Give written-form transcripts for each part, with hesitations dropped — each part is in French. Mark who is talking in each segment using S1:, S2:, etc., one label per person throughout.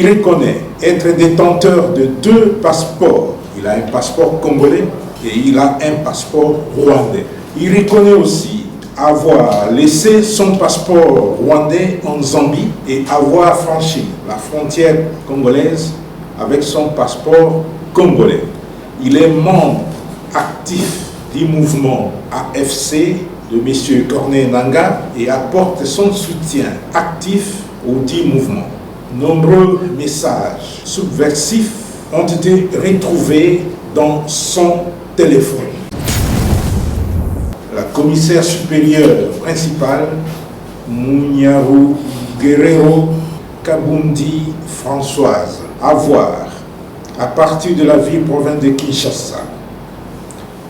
S1: Il reconnaît être détenteur de 2 passeports. Il a un passeport congolais et il a un passeport rwandais. Il reconnaît aussi avoir laissé son passeport rwandais en Zambie et avoir franchi la frontière congolaise avec son passeport congolais. Il est membre actif du mouvement AFC de M. Corneille Nangaa et apporte son soutien actif au dit mouvement. Nombreux messages subversifs ont été retrouvés dans son téléphone. La commissaire supérieure principale, Munyaru Guerrero Kabundi Françoise, à voir, à partir de la ville-province de Kinshasa,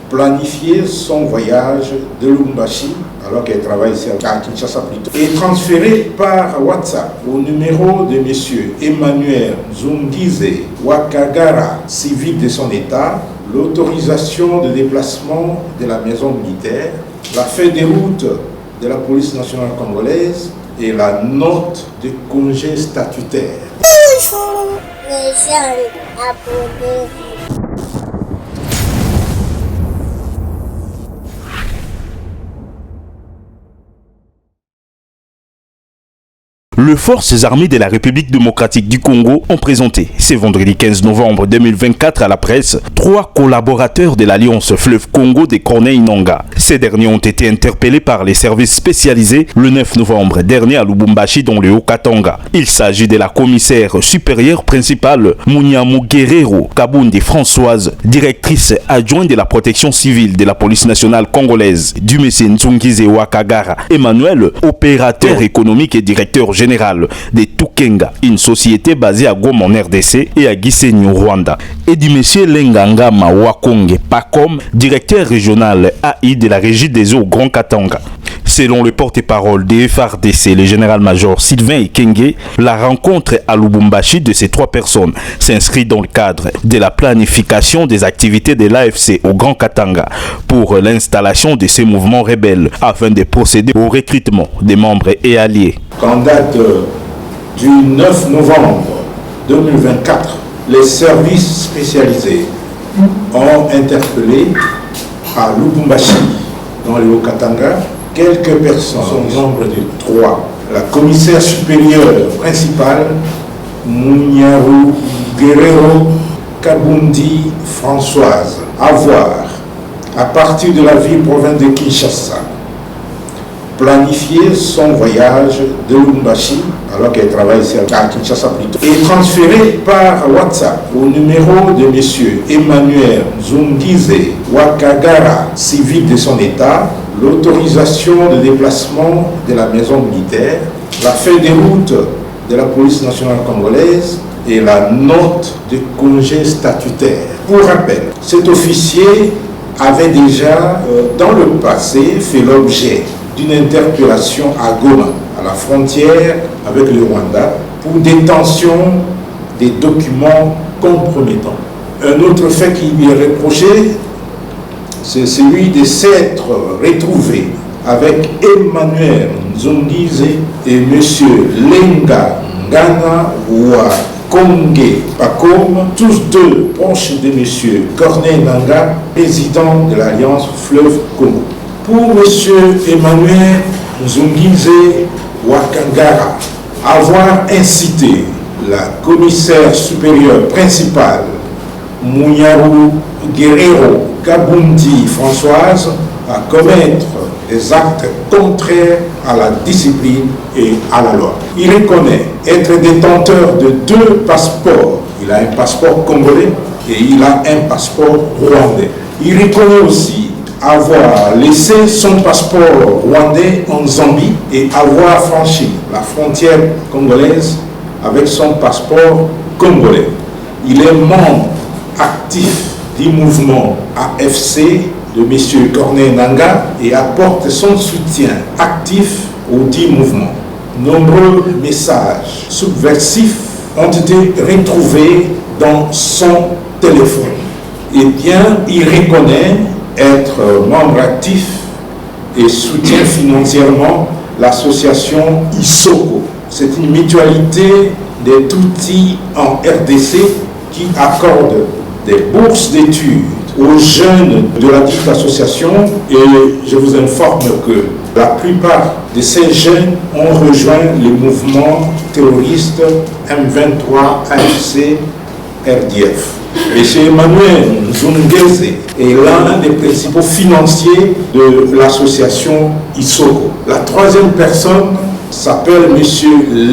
S1: planifier son voyage de Lubumbashi, alors qu'elle travaille ici à Kinshasa plutôt, et transférer par WhatsApp au numéro de M. Emmanuel Zungize Wakagara, civil de son État, l'autorisation de déplacement de la maison militaire, la feuille de route de la police nationale congolaise et la note de congé statutaire.
S2: Bonjour les jeunes abonnés.
S3: Les forces armées de la République démocratique du Congo ont présenté ce vendredi 15 novembre 2024 à la presse 3 collaborateurs de l'Alliance Fleuve Congo de Corneille Nangaa. Ces derniers ont été interpellés par les services spécialisés le 9 novembre dernier à Lubumbashi dans le Haut-Katanga. Il s'agit de la commissaire supérieure principale Munyaru Guerrero Kabundi Françoise, directrice adjointe de la protection civile de la police nationale congolaise, du M. Nzungize Wakagara Emmanuel, opérateur économique et directeur général de Tukenga, une société basée à Goma en RDC et à Gisenyi au Rwanda, et du M. Lengangama Wakonge Pacom, directeur régional AI de la régie des eaux Grand Katanga. Selon le porte-parole des FARDC, le général-major Sylvain Ekenge, la rencontre à Lubumbashi de ces 3 personnes s'inscrit dans le cadre de la planification des activités de l'AFC au Grand Katanga pour l'installation de ces mouvements rebelles afin de procéder au recrutement des membres et alliés.
S1: En date du 9 novembre 2024, les services spécialisés ont interpellé à Lubumbashi, dans le Haut-Katanga, quelques personnes, au nombre de 3. La commissaire supérieure principale, Munyaru Guerrero Kabundi Françoise, à voir, à partir de la ville-province de Kinshasa, planifier son voyage de Lubumbashi, alors qu'elle travaille ici à Kinshasa plutôt, et transférer par WhatsApp au numéro de M. Emmanuel Zungize Wakagara, civil de son État, l'autorisation de déplacement de la maison militaire, la feuille de route de la police nationale congolaise et la note de congé statutaire. Pour rappel, cet officier avait déjà dans le passé fait l'objet d'une interpellation à Goma, à la frontière avec le Rwanda, pour détention des documents compromettants. Un autre fait qui lui est reproché, c'est celui de s'être retrouvé avec Emmanuel Nzungize et M. Lengangama Wakonge Pacom, tous 2 proches de M. Corneille Nangaa, président de l'Alliance Fleuve Congo. Pour M. Emmanuel Nzungize Wakagara, avoir incité la commissaire supérieure principale Munyaru Guerrero Kabundi Françoise à commettre des actes contraires à la discipline et à la loi. Il reconnaît être détenteur de 2 passeports. Il a un passeport congolais et il a un passeport rwandais. Il reconnaît aussi avoir laissé son passeport rwandais en Zambie et avoir franchi la frontière congolaise avec son passeport congolais. Il est membre actif du mouvement AFC de M. Corneille Nangaa et apporte son soutien actif au dit mouvement. Nombreux messages subversifs ont été retrouvés dans son téléphone. Eh bien, il reconnaît être membre actif et soutient financièrement l'association ISOCO. C'est une mutualité des outils en RDC qui accordent des bourses d'études aux jeuns de la dite association, et je vous informe que la plupart de ces jeunes ont rejoint les mouvements terroristes M23, AFC, RDF. M. Emmanuel Zungeze est l'un des principaux financiers de l'association Isoko. La troisième personne s'appelle M.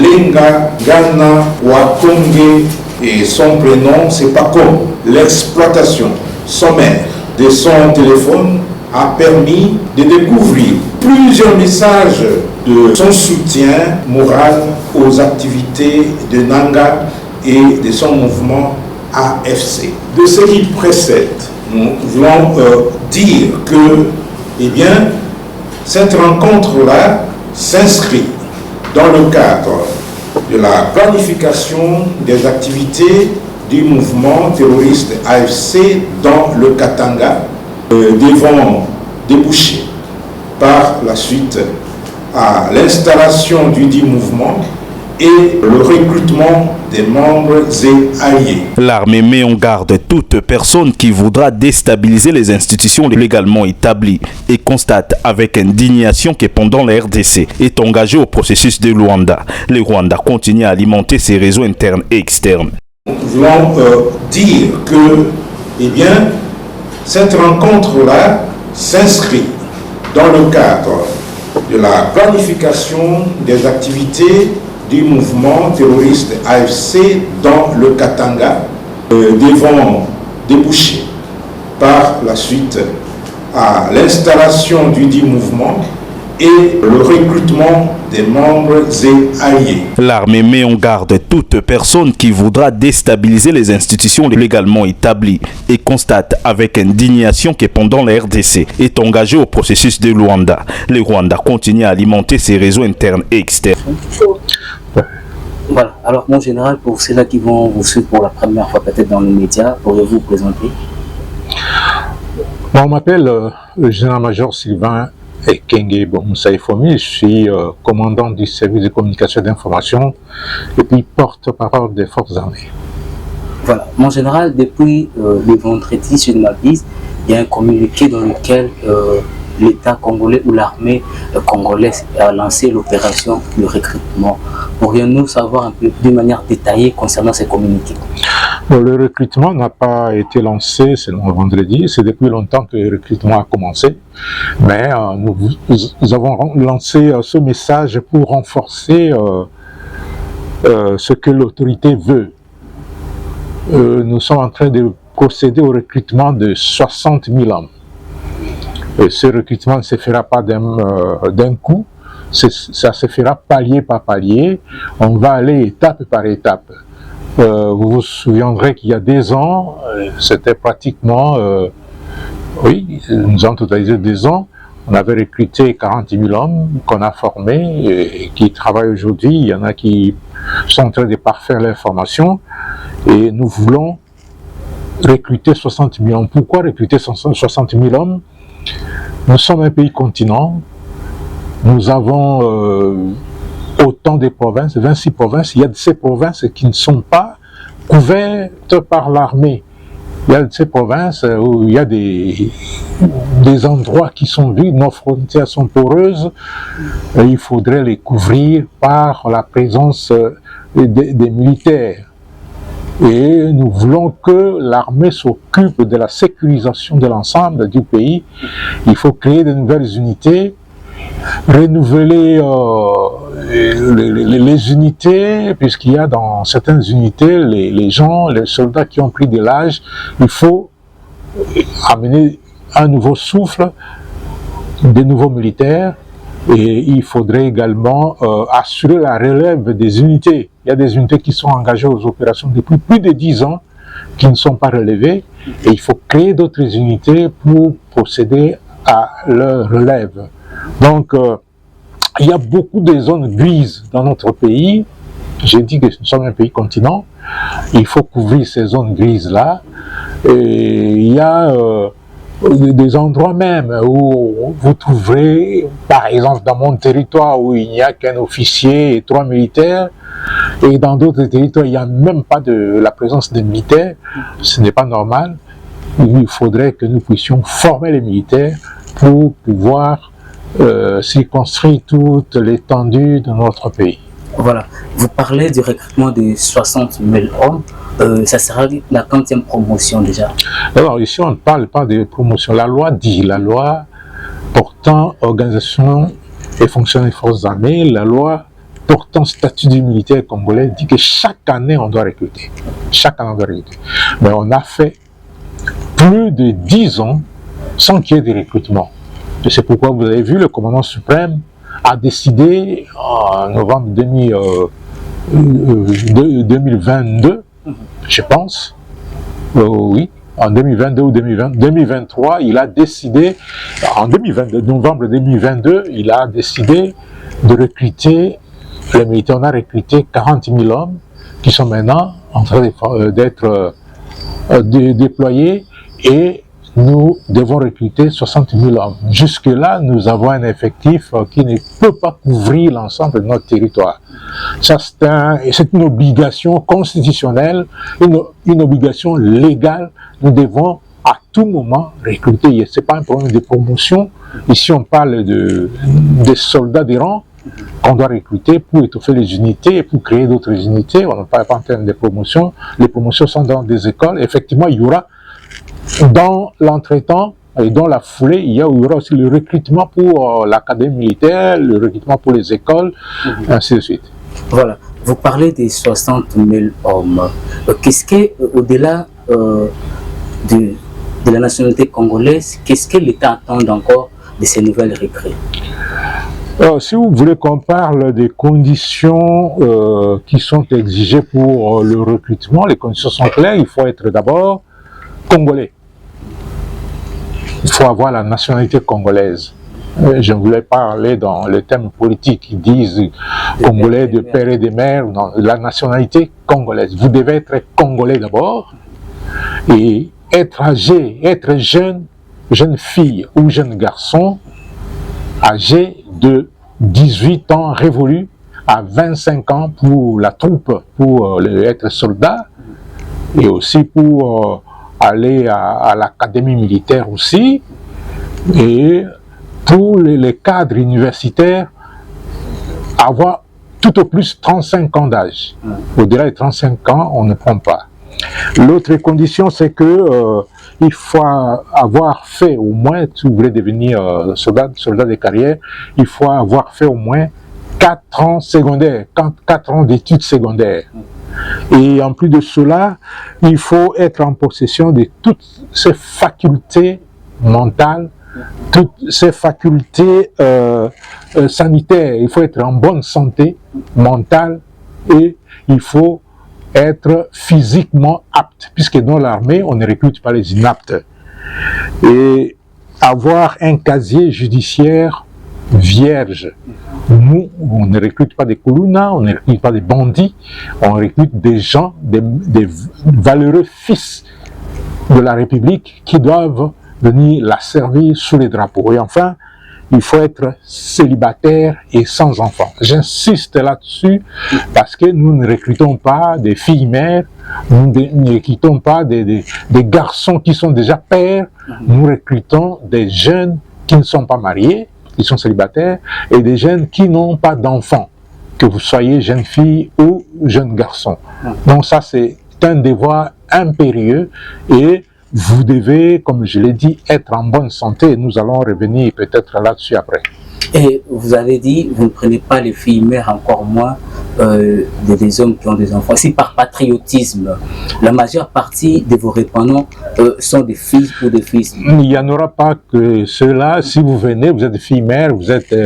S1: Lenga Gana Wakonge et son prénom c'est Pacom. L'exploitation sommaire de son téléphone a permis de découvrir plusieurs messages de son soutien moral aux activités de Nanga et de son mouvement AFC. De ce qui précède, nous voulons dire que, eh bien, cette rencontre-là s'inscrit dans le cadre de la planification des activités du mouvement terroriste AFC dans le Katanga, devant déboucher par la suite à l'installation du dit mouvement et le recrutement des membres et alliés.
S3: L'armée met en garde toute personne qui voudra déstabiliser les institutions légalement établies et constate avec indignation que pendant la RDC est engagé au processus de Luanda. Le Rwanda continue à alimenter ses réseaux internes et externes.
S1: Nous voulons dire que, eh bien, cette rencontre-là s'inscrit dans le cadre de la planification des activités du mouvement terroriste AFC dans le Katanga, devant déboucher par la suite à l'installation du dit mouvement et le recrutement des membres et alliés.
S3: L'armée met en garde toute personne qui voudra déstabiliser les institutions légalement établies et constate avec indignation que pendant la RDC est engagé au processus de Luanda. Le Rwanda continue à alimenter ses réseaux internes et externes.
S4: Voilà, alors mon général, pour ceux-là qui vont vous suivre pour la première fois peut-être dans les médias, pourriez-vous vous présenter?
S5: On m'appelle le général-major Sylvain Ekenge Moussa-Ifomi, je suis commandant du service de communication et d'information et puis porte-parole des forces armées.
S4: Voilà, mon général, depuis le vendredi, si je ne m'abuse, il y a un communiqué dans lequel l'État congolais ou l'armée congolaise a lancé l'opération de recrutement. Pourrions-nous savoir un peu d'une manière détaillée concernant ces communiqués?
S5: Bon, le recrutement n'a pas été lancé selon le vendredi, c'est depuis longtemps que le recrutement a commencé, mais nous avons lancé ce message pour renforcer ce que l'autorité veut. Nous sommes en train de procéder au recrutement de 60 000 hommes. Et ce recrutement ne se fera pas d'un coup, ça se fera palier par palier, on va aller étape par étape. Vous vous souviendrez qu'il y a 2 ans, c'était pratiquement, oui, nous avons totalisé 2 ans, on avait recruté 40 000 hommes qu'on a formés et qui travaillent aujourd'hui, il y en a qui sont en train de parfaire leur formation et nous voulons recruter 60 000 hommes. Pourquoi recruter 60 000 hommes? Nous sommes un pays continent, nous avons autant de provinces, 26 provinces, il y a de ces provinces qui ne sont pas couvertes par l'armée. Il y a de ces provinces où il y a des endroits qui sont vides, nos frontières sont poreuses, et il faudrait les couvrir par la présence des militaires. Et nous voulons que l'armée s'occupe de la sécurisation de l'ensemble du pays. Il faut créer de nouvelles unités, renouveler les unités, puisqu'il y a dans certaines unités les gens, les soldats qui ont pris de l'âge. Il faut amener un nouveau souffle, des nouveaux militaires, et il faudrait également assurer la relève des unités. Il y a des unités qui sont engagées aux opérations depuis plus de 10 ans, qui ne sont pas relevées, et il faut créer d'autres unités pour procéder à leur relève. Donc, il y a beaucoup de zones grises dans notre pays. J'ai dit que nous sommes un pays continent. Il faut couvrir ces zones grises-là. Et il y a des endroits même où vous trouverez, par exemple dans mon territoire où il n'y a qu'un officier et 3 militaires, Et dans d'autres territoires, il n'y a même pas de la présence des militaires. Ce n'est pas normal. Il faudrait que nous puissions former les militaires pour pouvoir circonscrire toute l'étendue de notre pays.
S4: Voilà. Vous parlez du recrutement de 60 000 hommes. Ça sera la 40e promotion déjà.
S5: Alors ici, on ne parle pas de promotion. La loi portant organisation et fonctionnement des forces armées, la loi portant statut du militaire congolais dit que chaque année, on doit recruter. Chaque année, on doit recruter. Mais on a fait plus de 10 ans sans qu'il y ait de recrutement. Et c'est pourquoi vous avez vu, le commandant suprême a décidé en novembre 2022, je pense, oui, en 2022 ou 2023, il a décidé, en 2022, novembre 2022, il a décidé de recruter les militaires. On a recruté 40 000 hommes qui sont maintenant en train d'être déployés et nous devons recruter 60 000 hommes. Jusque-là, nous avons un effectif qui ne peut pas couvrir l'ensemble de notre territoire. Ça, c'est une obligation constitutionnelle, une obligation légale. Nous devons à tout moment recruter. Ce n'est pas un problème de promotion. Ici, on parle des soldats des rangs qu'on doit recruter pour étoffer les unités et pour créer d'autres unités. On ne parle pas en termes de promotion. Les promotions sont dans des écoles. Effectivement, il y aura dans l'entretemps et dans la foulée, il y aura aussi le recrutement pour l'académie militaire, le recrutement pour les écoles, ainsi de suite.
S4: Voilà. Vous parlez des 60 000 hommes. Qu'est-ce que, au-delà de la nationalité congolaise, qu'est-ce que l'État attend encore de ces nouvelles recrues?
S5: Si vous voulez qu'on parle des conditions qui sont exigées pour le recrutement, les conditions sont claires. Il faut être d'abord congolais. Il faut avoir la nationalité congolaise. Je voulais parler dans les termes politiques qui disent congolais de père et de mère, non, la nationalité congolaise. Vous devez être congolais d'abord et être âgé, être jeune fille ou jeune garçon, âgé de 18 ans révolu à 25 ans pour la troupe, pour être soldat et aussi pour aller à l'académie militaire aussi, et pour les cadres universitaires, avoir tout au plus 35 ans d'âge. Au-delà de 35 ans, on ne prend pas. L'autre condition, c'est que il faut avoir fait au moins, si vous voulez devenir soldat de carrière, il faut avoir fait au moins 4 ans secondaires, 4 ans d'études secondaires. Et en plus de cela, il faut être en possession de toutes ces facultés mentales, toutes ces facultés sanitaires. Il faut être en bonne santé mentale et il faut être physiquement apte, puisque dans l'armée, on ne recrute pas les inaptes. Et avoir un casier judiciaire vierge. Nous, on ne recrute pas des Kuluna, on ne recrute pas des bandits, on recrute des gens, des valeureux fils de la République qui doivent venir la servir sous les drapeaux. Et enfin, il faut être célibataire et sans enfant. J'insiste là-dessus parce que nous ne recrutons pas des filles mères, nous ne recrutons pas des garçons qui sont déjà pères, nous recrutons des jeunes qui ne sont pas mariés, qui sont célibataires, et des jeunes qui n'ont pas d'enfants, que vous soyez jeune fille ou jeune garçon. Donc ça, c'est un devoir impérieux et vous devez, comme je l'ai dit, être en bonne santé. Nous allons revenir peut-être là-dessus après.
S4: Et vous avez dit, vous ne prenez pas les filles mères, encore moins des hommes qui ont des enfants. Si par patriotisme, la majeure partie de vos répondants sont des filles ou des fils.
S5: Il n'y en aura pas que ceux-là. Si vous venez, vous êtes des filles mères, vous êtes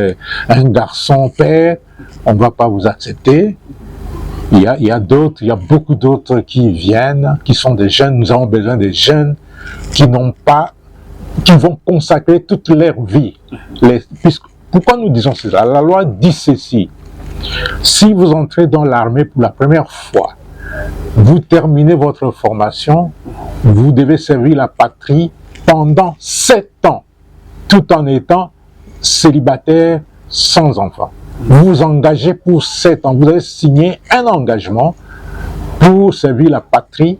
S5: un garçon père, on ne va pas vous accepter. Il y a d'autres, il y a beaucoup d'autres qui viennent, qui sont des jeunes. Nous avons besoin des jeunes qui n'ont pas, qui vont consacrer toute leur vie. Pourquoi nous disons cela? La loi dit ceci. Si vous entrez dans l'armée pour la première fois, vous terminez votre formation, vous devez servir la patrie pendant 7 ans, tout en étant célibataire sans enfant. Vous vous engagez pour 7 ans. Vous avez signé un engagement pour servir la patrie.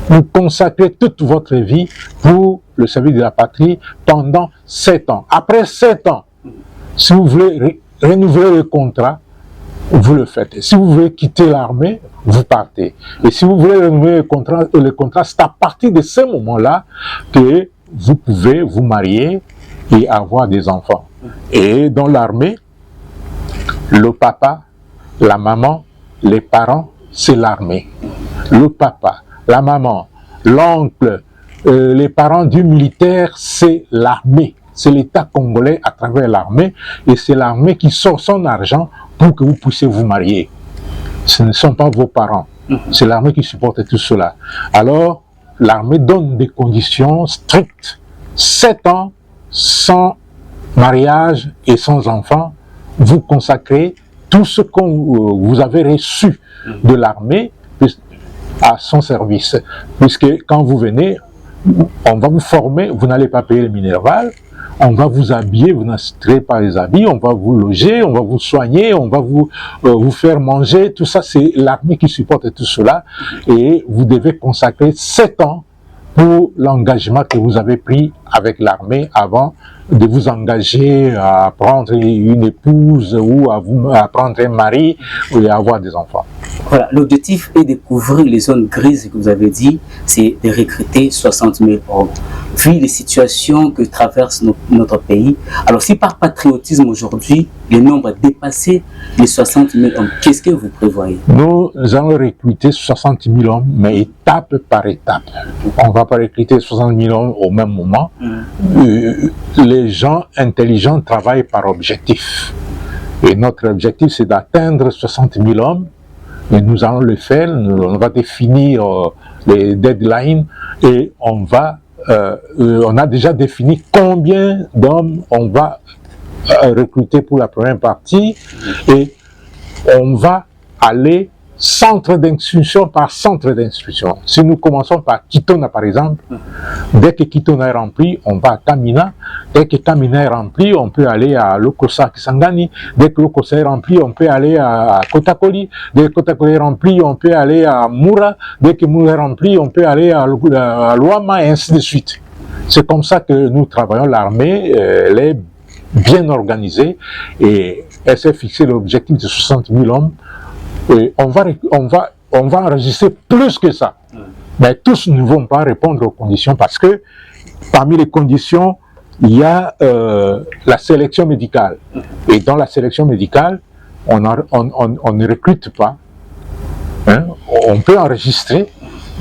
S5: Vous consacrez toute votre vie pour le service de la patrie pendant 7 ans. Après 7 ans, si vous voulez renouveler le contrat, vous le faites. Si vous voulez quitter l'armée, vous partez. Et si vous voulez renouveler le contrat, c'est à partir de ce moment-là que vous pouvez vous marier et avoir des enfants. Et dans l'armée, le papa, la maman, les parents, c'est l'armée. Le papa, la maman, l'oncle, les parents du militaire, c'est l'armée. C'est l'État congolais à travers l'armée. Et c'est l'armée qui sort son argent pour que vous puissiez vous marier. Ce ne sont pas vos parents. C'est l'armée qui supporte tout cela. Alors, l'armée donne des conditions strictes. 7 ans sans mariage et sans enfants, vous consacrez tout ce que vous avez reçu de l'armée à son service. Puisque quand vous venez, on va vous former, vous n'allez pas payer le minerval, on va vous habiller, vous n'achèterez pas les habits, on va vous loger, on va vous soigner, on va vous faire manger. Tout ça, c'est l'armée qui supporte tout cela. Et vous devez consacrer 7 ans pour l'engagement que vous avez pris avec l'armée avant de vous engager à prendre une épouse ou à prendre un mari ou à avoir des enfants.
S4: Voilà, l'objectif est de couvrir les zones grises que vous avez dit, c'est de recruter 60 000 hommes. Vu les situations que traverse notre pays, alors si par patriotisme aujourd'hui, le nombre a dépassé les 60 000 hommes, qu'est-ce que vous prévoyez?
S5: Nous allons recruter 60 000 hommes, mais étape par étape. On ne va pas recruter 60 000 hommes au même moment. Les gens intelligents travaillent par objectif. Et notre objectif, c'est d'atteindre 60 000 hommes. Et nous allons le faire, on va définir les deadlines et on a déjà défini combien d'hommes on va recruter pour la première partie et on va aller centre d'instruction par centre d'instruction. Si nous commençons par Kitona par exemple, dès que Kitona est rempli, on va à Kamina. Dès que Kamina est rempli, on peut aller à Lokosa Kisangani. Dès que Lokosa est rempli, on peut aller à Kotakoli. Dès que Kotakoli est rempli, on peut aller à Moura. Dès que Moura est rempli, on peut aller à Luama et ainsi de suite. C'est comme ça que nous travaillons. L'armée, elle est bien organisée et elle s'est fixé l'objectif de 60 000 hommes. Et on va enregistrer plus que ça. Mais tous ne vont pas répondre aux conditions parce que parmi les conditions, il y a la sélection médicale. Et dans la sélection médicale, on ne recrute pas. Hein? On peut enregistrer,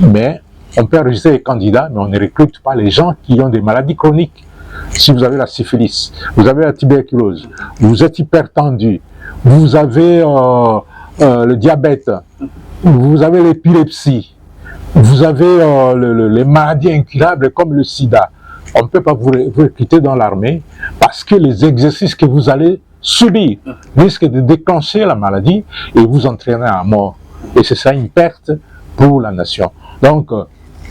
S5: mais on peut enregistrer les candidats, mais on ne recrute pas les gens qui ont des maladies chroniques. Si vous avez la syphilis, vous avez la tuberculose, vous êtes hypertendu, vous avez le diabète, vous avez l'épilepsie, vous avez les maladies incurables comme le sida. On ne peut pas vous recruter dans l'armée parce que les exercices que vous allez subir risquent de déclencher la maladie et vous entraîner à mort. Et c'est ça une perte pour la nation. Donc,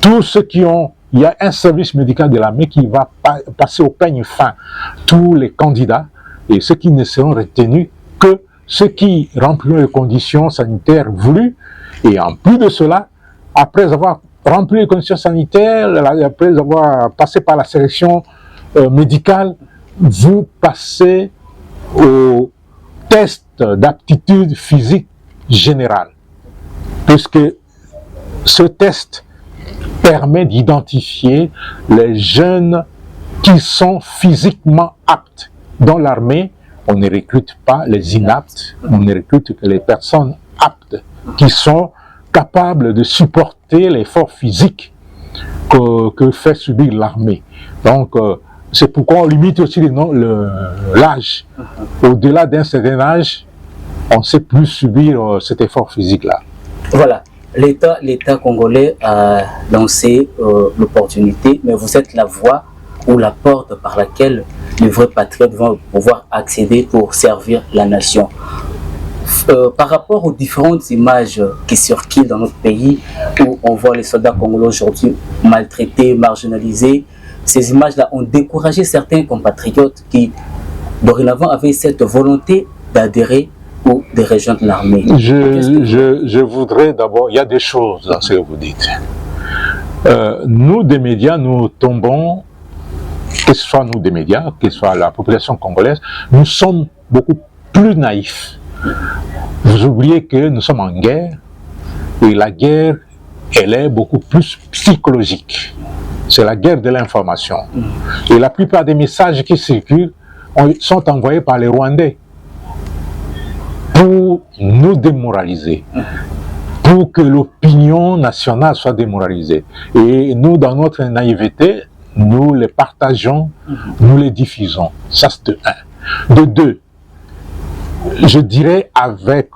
S5: tous ceux qui ont... Il y a un service médical de l'armée qui va passer au peigne fin tous les candidats et ceux qui ne seront retenus que ceux qui rempliront les conditions sanitaires voulues. Et en plus de cela, après avoir rempli les conditions sanitaires, après avoir passé par la sélection médicale, vous passez au test d'aptitude physique générale. Puisque ce test permet d'identifier les jeunes qui sont physiquement aptes. Dans l'armée, on ne recrute pas les inaptes, on ne recrute que les personnes aptes, qui sont capables de supporter l'effort physique que fait subir l'armée. Donc, c'est pourquoi on limite aussi l'âge. Au-delà d'un certain âge, on ne sait plus subir cet effort physique-là.
S4: Voilà. L'État congolais a lancé l'opportunité, mais vous êtes la voie ou la porte par laquelle les vrais patriotes vont pouvoir accéder pour servir la nation. Par rapport aux différentes images qui circulent dans notre pays, où on voit les soldats congolais aujourd'hui maltraités, marginalisés, ces images-là ont découragé certains compatriotes qui, dorénavant, avaient cette volonté d'adhérer ou de rejoindre l'armée?
S5: Je voudrais d'abord, il y a des choses dans ce que vous dites. Nous, des médias, nous tombons, que ce soit nous des médias, que ce soit la population congolaise, nous sommes beaucoup plus naïfs. Vous oubliez que nous sommes en guerre, et la guerre, elle est beaucoup plus psychologique. C'est la guerre de l'information. Et la plupart des messages qui circulent sont envoyés par les Rwandais pour nous démoraliser, pour que l'opinion nationale soit démoralisée. Et nous, dans notre naïveté, nous les partageons, nous les diffusons. Ça, c'est de un. De deux, je dirais avec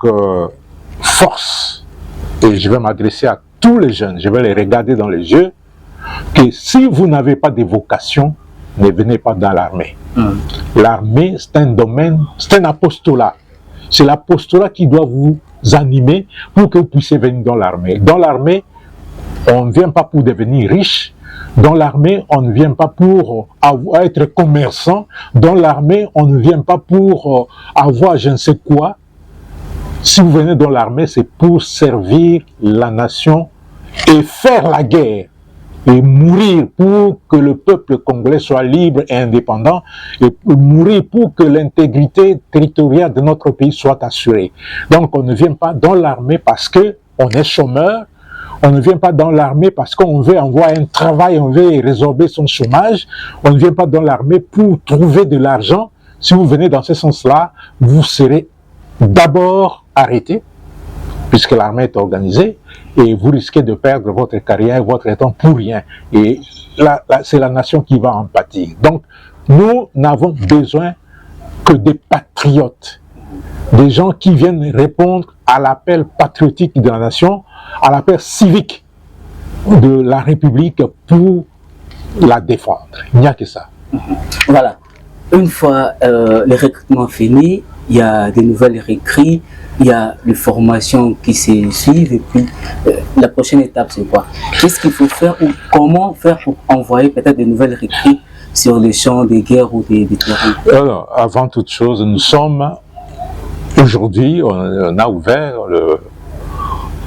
S5: force, et je vais m'adresser à tous les jeunes, je vais les regarder dans les yeux, que si vous n'avez pas de vocation, ne venez pas dans l'armée. L'armée, c'est un domaine, c'est un apostolat. C'est l'apostolat qui doit vous animer pour que vous puissiez venir dans l'armée. Dans l'armée, on ne vient pas pour devenir riche. Dans l'armée, on ne vient pas pour être commerçant. Dans l'armée, on ne vient pas pour avoir je ne sais quoi. Si vous venez dans l'armée, c'est pour servir la nation et faire la guerre. Et mourir pour que le peuple congolais soit libre et indépendant, et mourir pour que l'intégrité territoriale de notre pays soit assurée. Donc on ne vient pas dans l'armée parce qu'on est chômeur, on ne vient pas dans l'armée parce qu'on veut avoir un travail, on veut résorber son chômage, on ne vient pas dans l'armée pour trouver de l'argent. Si vous venez dans ce sens-là, vous serez d'abord arrêté, puisque l'armée est organisée, et vous risquez de perdre votre carrière, votre temps pour rien. Et là, c'est la nation qui va en pâtir. Donc, nous n'avons besoin que des patriotes, des gens qui viennent répondre à l'appel patriotique de la nation, à l'appel civique de la République pour la défendre. Il n'y a que ça.
S4: Voilà. Une fois les recrutements finis, il y a des nouvelles recrues, il y a les formations qui se suivent, et puis la prochaine étape, c'est quoi? Qu'est-ce qu'il faut faire ou comment faire pour envoyer peut-être des nouvelles recrues sur les champs de guerre ou des terrains?
S5: Alors, avant toute chose, nous sommes, aujourd'hui, on a ouvert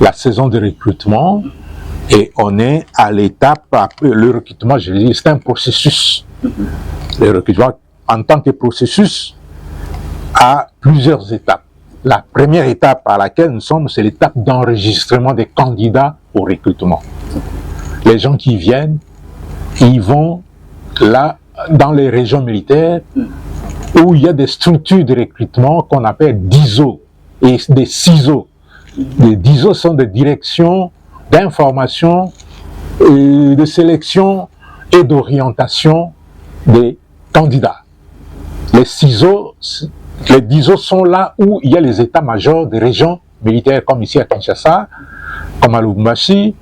S5: la saison de recrutement et on est à l'étape, le recrutement, je dis, c'est un processus. Le recrutement, en tant que processus, a plusieurs étapes. La première étape à laquelle nous sommes, c'est l'étape d'enregistrement des candidats au recrutement. Les gens qui viennent, ils vont là, dans les régions militaires, où il y a des structures de recrutement qu'on appelle DISO et des CISO. Les DISO sont des directions d'information, de sélection et d'orientation des candidats. Les CISO, les DISO sont là où il y a les états-majors des régions militaires, comme ici à Kinshasa, comme à Lubumbashi,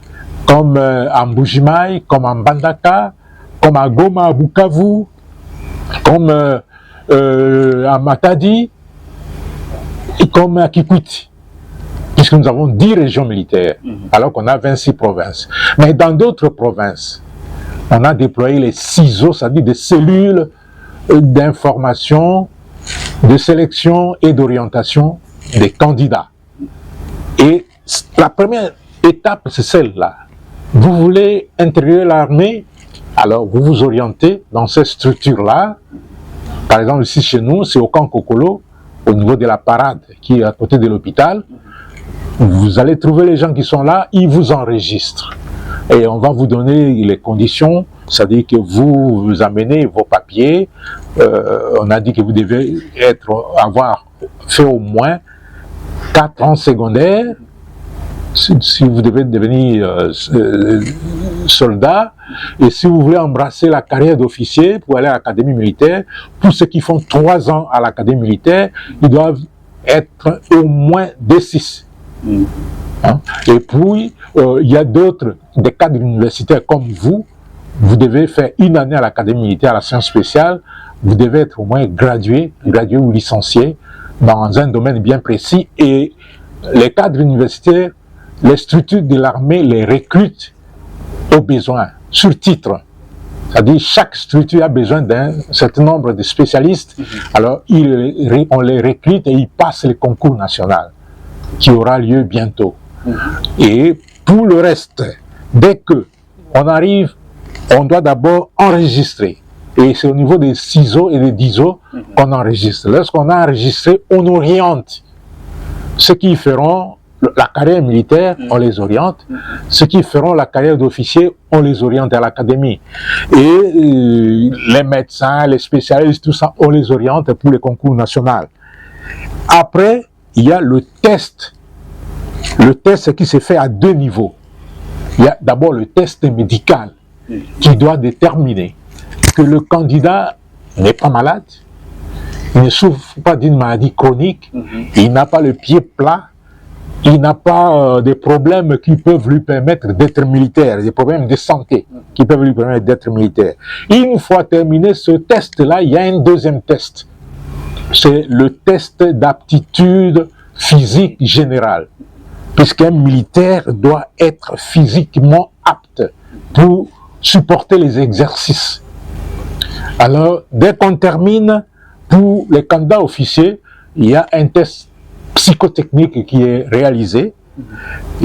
S5: comme à Mbujimaï, comme à Mbandaka, comme à Goma, à Bukavu, comme à Matadi, et comme à Kikwiti, puisque nous avons 10 régions militaires, alors qu'on a 26 provinces. Mais dans d'autres provinces, on a déployé les CISO, c'est-à-dire des cellules d'information, de sélection et d'orientation des candidats. Et la première étape, c'est celle-là. Vous voulez intégrer l'armée, alors vous vous orientez dans cette structure-là. Par exemple, ici chez nous, c'est au camp Kokolo, au niveau de la parade qui est à côté de l'hôpital. Vous allez trouver les gens qui sont là, ils vous enregistrent. Et on va vous donner les conditions, c'est-à-dire que vous amenez vos papiers. On a dit que vous devez avoir fait au moins 4 ans secondaires, si vous devez devenir soldat, et si vous voulez embrasser la carrière d'officier pour aller à l'académie militaire, pour ceux qui font 3 ans à l'académie militaire, ils doivent être au moins D6. Hein? Et puis, il y a d'autres, des cadres universitaires comme vous devez faire 1 année à l'académie militaire, à la science spéciale, vous devez être au moins gradué ou licencié dans un domaine bien précis, et les cadres universitaires, les structures de l'armée les recrutent au besoin, sur titre. C'est-à-dire chaque structure a besoin d'un certain nombre de spécialistes. Alors on les recrute et ils passent le concours national qui aura lieu bientôt. Et pour le reste, dès que on arrive, on doit d'abord enregistrer. Et c'est au niveau des CISO et des DISO qu'on enregistre. Lorsqu'on a enregistré, on oriente. Ceux qui feront la carrière militaire, on les oriente. Ceux qui feront la carrière d'officier, on les oriente à l'académie. Et les médecins, les spécialistes, tout ça, on les oriente pour les concours nationaux. Après, il y a le test. Le test qui se fait à 2 niveaux. Il y a d'abord le test médical qui doit déterminer que le candidat n'est pas malade, il ne souffre pas d'une maladie chronique, il n'a pas le pied plat, il n'a pas des problèmes qui peuvent lui permettre d'être militaire, des problèmes de santé qui peuvent lui permettre d'être militaire. Une fois terminé ce test-là, il y a un deuxième test. C'est le test d'aptitude physique générale, puisqu'un militaire doit être physiquement apte pour supporter les exercices. Alors, dès qu'on termine, pour les candidats officiers, il y a un test psychotechnique qui est réalisé.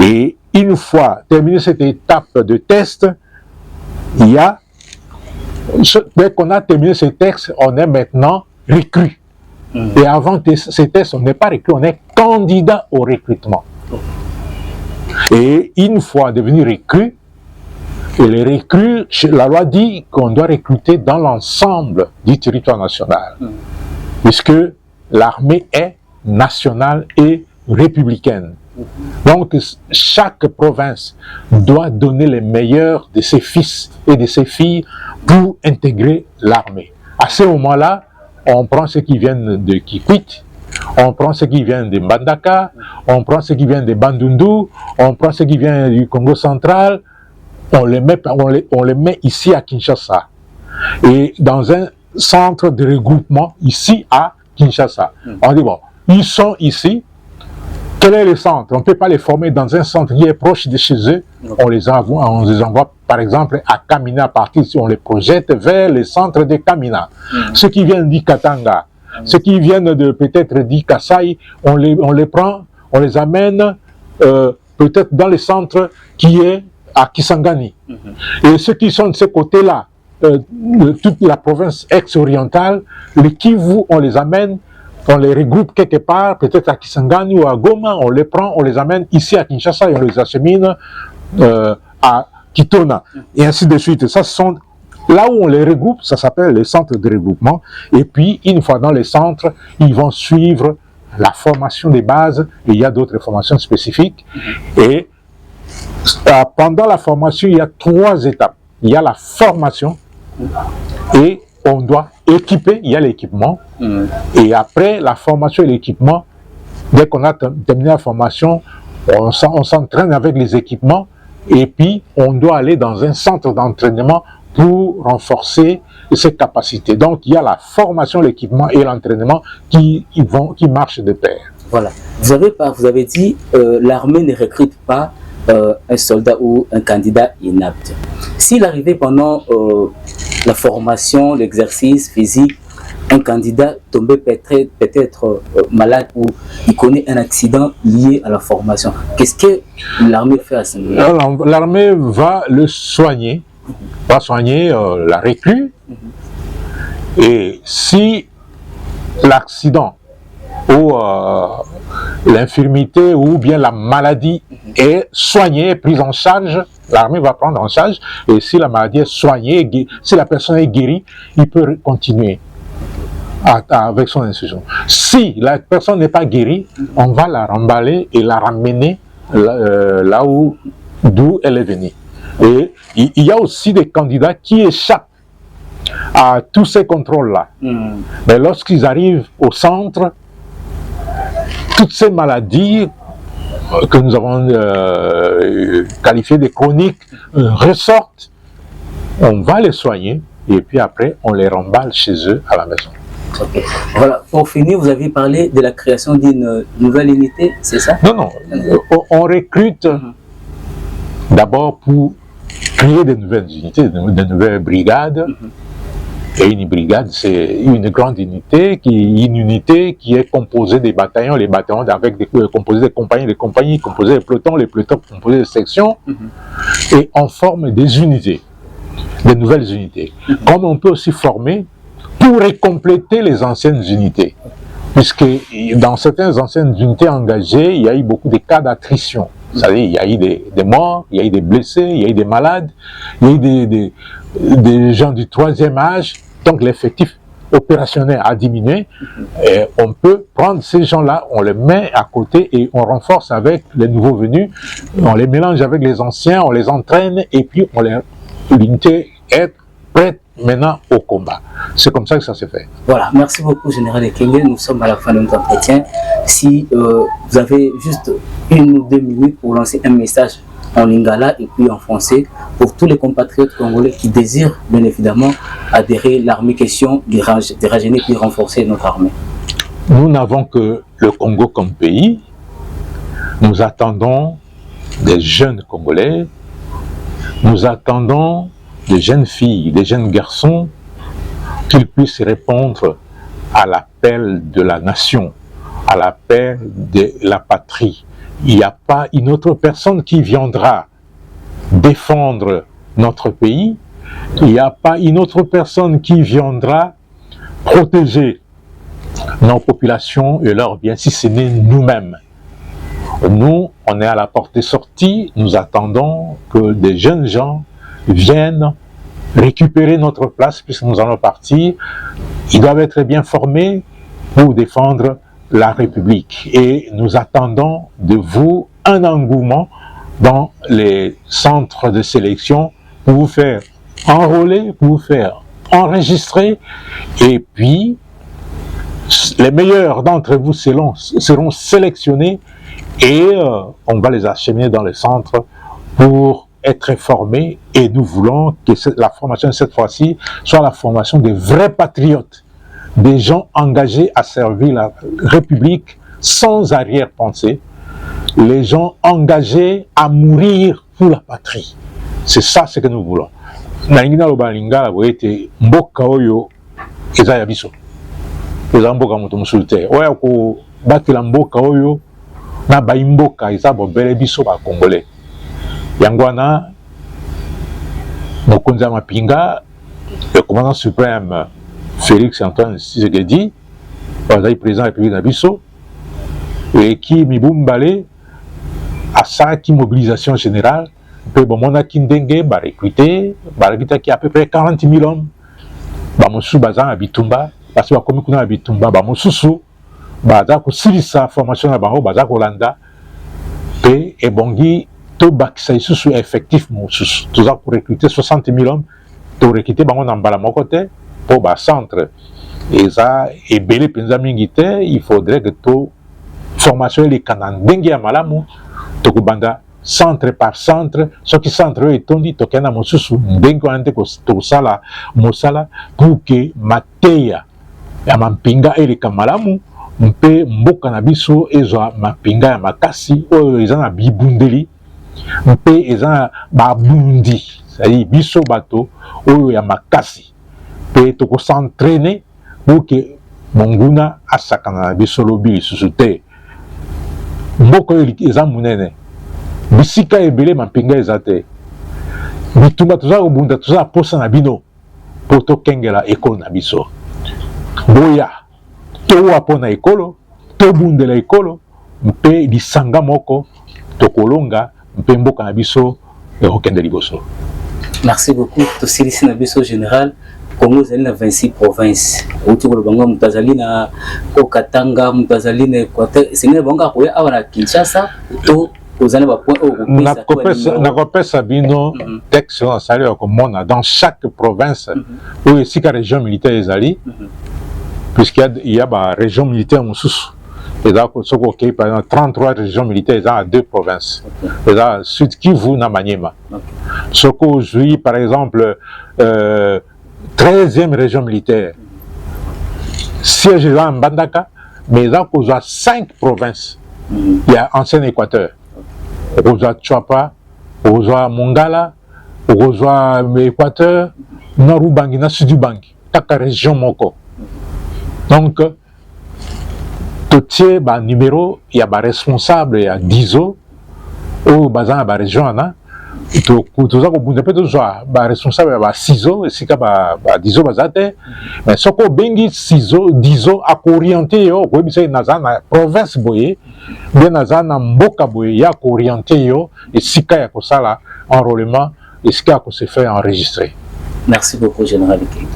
S5: Et une fois terminé cette étape de test, il y a, dès qu'on a terminé ce test, on est maintenant recrue. Et avant ces tests, on n'est pas recrue, on est candidat au recrutement. Et une fois devenu recrue, et les recrues, la loi dit qu'on doit recruter dans l'ensemble du territoire national, puisque l'armée est nationale et républicaine. Donc, chaque province doit donner les meilleurs de ses fils et de ses filles pour intégrer l'armée. À ce moment-là, on prend ceux qui viennent de Kikwit, on prend ceux qui viennent de Mbandaka, on prend ceux qui viennent de Bandundu, on prend ceux qui viennent du Congo central, on les met ici à Kinshasa. Et dans un centre de regroupement ici à Kinshasa. On dit, bon, ils sont ici. Quel est le centre? On ne peut pas les former dans un centre qui est proche de chez eux. On les envoie par exemple à Kamina, à partir si on les projette vers le centre de Kamina. Ceux qui viennent d'Ikatanga, ceux qui viennent de peut-être d'Ikasai, on les prend, on les amène peut-être dans le centre qui est à Kisangani. Et ceux qui sont de ce côté-là, de toute la province ex-orientale, les Kivu, on les amène, on les regroupe quelque part, peut-être à Kisangani ou à Goma, on les prend, on les amène ici à Kinshasa et on les achemine à Kitona, et ainsi de suite. Ça, sont là où on les regroupe, ça s'appelle les centres de regroupement, et puis une fois dans les centres, ils vont suivre la formation des bases, et il y a d'autres formations spécifiques, et pendant la formation, il y a 3 étapes. Il y a la formation, et on doit équiper, il y a l'équipement, et après la formation et l'équipement, dès qu'on a terminé la formation, on s'entraîne avec les équipements, et puis on doit aller dans un centre d'entraînement pour renforcer ses capacités. Donc il y a la formation, l'équipement et l'entraînement qui marchent de pair.
S4: Voilà. Vous avez dit l'armée ne recrute pas un soldat ou un candidat inapte. S'il arrivait pendant la formation, l'exercice physique, un candidat tombé peut-être malade ou il connaît un accident lié à la formation, qu'est-ce que l'armée fait à ce moment-là?
S5: L'armée va le soigner, va soigner la recrue, et si l'accident ou l'infirmité ou bien la maladie est soignée, prise en charge, l'armée va prendre en charge, et si la maladie est soignée, si la personne est guérie, il peut continuer avec son instruction. Si la personne n'est pas guérie, on va la remballer et la ramener là d'où elle est venue. Et il y a aussi des candidats qui échappent à tous ces contrôles-là. Mais lorsqu'ils arrivent au centre, toutes ces maladies que nous avons qualifiées de chroniques ressortent, on va les soigner et puis après on les remballe chez eux à la maison.
S4: Okay. Voilà, pour finir, vous avez parlé de la création d'une nouvelle unité, c'est ça?
S5: Non, on recrute d'abord pour créer de nouvelles unités, de nouvelles brigades. Et une brigade, c'est une grande unité qui est composée des bataillons, les bataillons composés des compagnies composées des pelotons, les pelotons composés de sections, et on forme des unités, des nouvelles unités. Comme on peut aussi former pour compléter les anciennes unités. Puisque dans certaines anciennes unités engagées, il y a eu beaucoup de cas d'attrition. C'est-à-dire, il y a eu des morts, il y a eu des blessés, il y a eu des malades, il y a eu des gens du troisième âge. Donc l'effectif opérationnel a diminué. Et on peut prendre ces gens-là, on les met à côté et on renforce avec les nouveaux venus. On les mélange avec les anciens, on les entraîne et puis l'unité est prête maintenant au combat. C'est comme ça que ça se fait.
S4: Voilà, merci beaucoup Général Ekenge, nous sommes à la fin de notre entretien. Si vous avez juste 1 ou 2 minutes pour lancer un message en lingala et puis en français pour tous les compatriotes congolais qui désirent bien évidemment adhérer à l'armée question de rajeunir puis renforcer notre armée.
S5: Nous n'avons que le Congo comme pays. Nous attendons des jeunes Congolais. Nous attendons des jeunes filles, des jeunes garçons, qu'ils puissent répondre à l'appel de la nation, à l'appel de la patrie. Il n'y a pas une autre personne qui viendra défendre notre pays. Il n'y a pas une autre personne qui viendra protéger nos populations et leurs biens si ce n'est nous-mêmes. Nous, on est à la porte de sortie. Nous attendons que des jeunes gens viennent récupérer notre place puisque nous allons partir. Ils doivent être bien formés pour défendre la République. Et nous attendons de vous un engouement dans les centres de sélection pour vous faire enrôler, pour vous faire enregistrer. Et puis, les meilleurs d'entre vous seront sélectionnés et on va les acheminer dans les centres pour être formés. Et nous voulons que la formation cette fois-ci soit la formation des vrais patriotes, des gens engagés à servir la République sans arrière-pensée, les gens engagés à mourir pour la patrie. C'est ça ce que nous voulons. Nalingi na lobalinga vous ete mboka oyo eza ya biso. Eza mboka moto musulite. Oya ko batela mboka oyo na ba mboka eza bobele biso ba Congolais. Yangwana mokonzi ya mapinga, le commandant suprême Félix Antoine Tshisekedi, président de la République de Bisso, et qui Mibumbale a ça qui mobilisation générale, puis bon on a Kindenge, bah recruté qui à peu près 40 000 hommes, bah monsieur bazan à Bitumba, parce que comme on a Bitumba, bah monsieur baza ko silisa formation na bango baza ko landa, et bongi to bakisa sous effectif monsieur, tout ça pour recruter 60 000 hommes, to recruter bango na mbala mokote. Pour le centre, et ça, et belé penza mingite, il faudrait que tout formation les canons dengue à malamu, to kubanda centre par centre, ce qui centre est tondi, to kena mosusu dengue ante ko to sala mosala pour que mateya ya mampinga ele kamalamu mpe mboka na biso ezwa mapinga ya makasi oyo eza na bibundeli mpe eza babundi, c'est-à-dire biso bato oyo ya makasi. Et to s'entraîner pour que Monguna a sakana bisolobi susute mboko eza munene bisika ebele mapinga ezate bitumba tuza obunda tuza posa na bino po to kengela ekolo na biso boya to wapona ekolo to bundela ekolo mpe lisanga moko to kolonga mpe mboka na biso ekokende liboso.
S4: Merci beaucoup to silisi na biso général. Congo zali na 26 provinces. Uti ko bango mutazali na Katanga, mutazali na Equateur. Sengene bango ko ya awana Kinshasa to ozana ba point au
S5: na kopesa bino texte na sali ko mona dans chaque province où ici la région militaire ezali puisqu'il y a ba région militaire mususu. Et là soko okay par exemple 33 régions militaires dans 2 provinces. Et là Sud Kivu na Maniema. Soko aujourd'hui par exemple 13e région militaire. Siège là en Bandaka, mais là, il y a 5 provinces. Il y a ancien Équateur. Il y a Chuapa, il y a Mongala, okozwa Équateur, Nord Ubangi na Sud Ubangi, kaka région moko. Donc, totie ba numéro, il y a ba responsable, il y a DISO, au bazan ba région ana, toza ko bunda pe tozwa ba responsable ba CISO, esika ba DISO bazate, mais soko bengi CISO, DISO a orienté yo, ko bisa naza na province boye, bien naza na mboka boye ya ko orienté yo, esika ya ko sala enrôlement, esika ko se fait enregistrer.
S4: Merci beaucoup, Général Ike.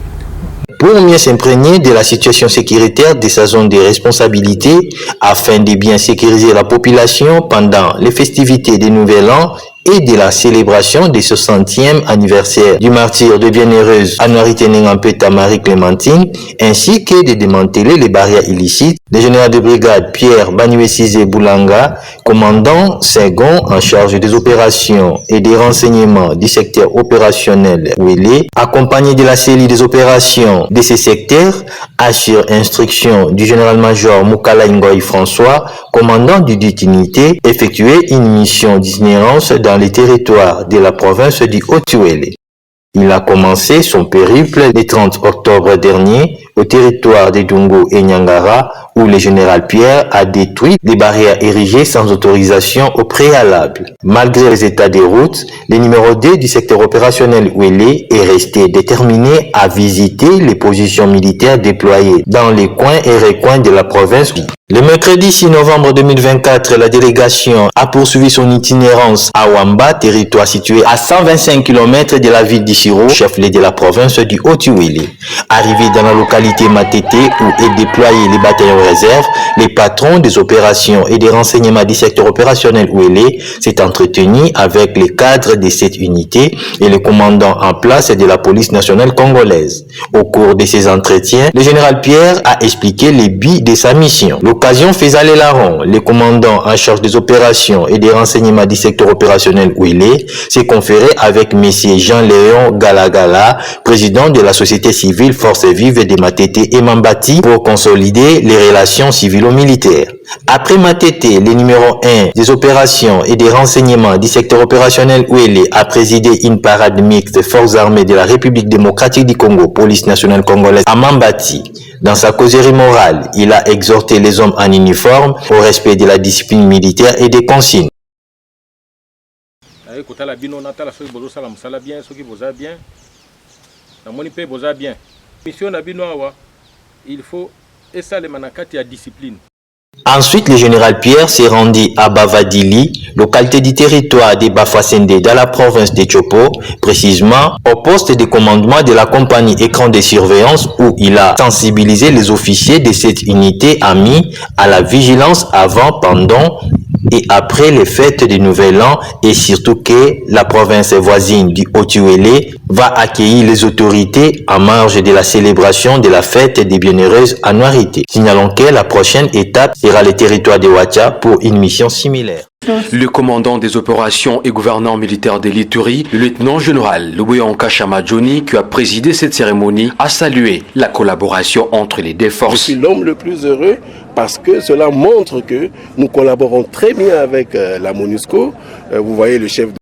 S6: Pour mieux s'imprégner de la situation sécuritaire de sa zone de responsabilité, afin de bien sécuriser la population pendant les festivités du Nouvel An et de la célébration du 60e anniversaire du martyre de bienheureuse Anouarité Nengampeta Marie-Clémentine, ainsi que de démanteler les barrières illicites, le général de brigade Pierre Banué-Sizé Boulanga, commandant second en charge des opérations et des renseignements du secteur opérationnel Ouélé, accompagné de la cellule des opérations de ces secteurs, assure instruction du général-major Moukala Ngoï François, commandant du unité, effectuer une mission d'itinérance dans les territoires de la province du Haut-Uélé. Il a commencé son périple le 30 octobre dernier au territoire de Dungo et Nyangara, où le général Pierre a détruit des barrières érigées sans autorisation au préalable. Malgré les états des routes, le numéro 2 du secteur opérationnel Ouélé est resté déterminé à visiter les positions militaires déployées dans les coins et recoins de la province. Le mercredi 6 novembre 2024, la délégation a poursuivi son itinérance à Wamba, territoire situé à 125 km de la ville d'Ichiro, chef-lieu de la province du Haut-Uélé. Arrivé dans la localité Matete où est déployé les bataillons réserve, les patrons des opérations et des renseignements du secteur opérationnel Ouélé s'est entretenu avec les cadres de cette unité et le commandant en place de la police nationale congolaise. Au cours de ces entretiens, le général Pierre a expliqué les buts de sa mission. L'occasion faisait les larrons, le commandant en charge des opérations et des renseignements du secteur opérationnel Ouélé s'est conféré avec M. Jean-Léon Galagala, président de la société civile Forces Vives de Matete et Mambati, pour consolider les relations civilo-militaires. Après Matete, le numéro 1 des opérations et des renseignements du secteur opérationnel Ouélé a présidé une parade mixte des forces armées de la République démocratique du Congo, police nationale congolaise à Mambati. Dans sa causerie morale, il a exhorté les hommes en uniforme au respect de la discipline militaire et des consignes. Ensuite, le général Pierre s'est rendu à Bavadili, localité du territoire de Bafasende dans la province de Chopo, précisément au poste de commandement de la compagnie écran de surveillance où il a sensibilisé les officiers de cette unité amis à la vigilance avant, pendant et après les fêtes du Nouvel An et surtout que la province voisine du Haut-Uélé va accueillir les autorités en marge de la célébration de la fête des bienheureuses Anouarité. Signalons que la prochaine étape sera le territoire de Ouacha pour une mission similaire.
S7: Le commandant des opérations et gouverneur militaire de l'Ituri, le lieutenant-général Louéon Kachama Johnny, qui a présidé cette cérémonie, a salué la collaboration entre les deux forces.
S8: Je suis l'homme le plus heureux parce que cela montre que nous collaborons très bien avec la MONUSCO. Vous voyez le chef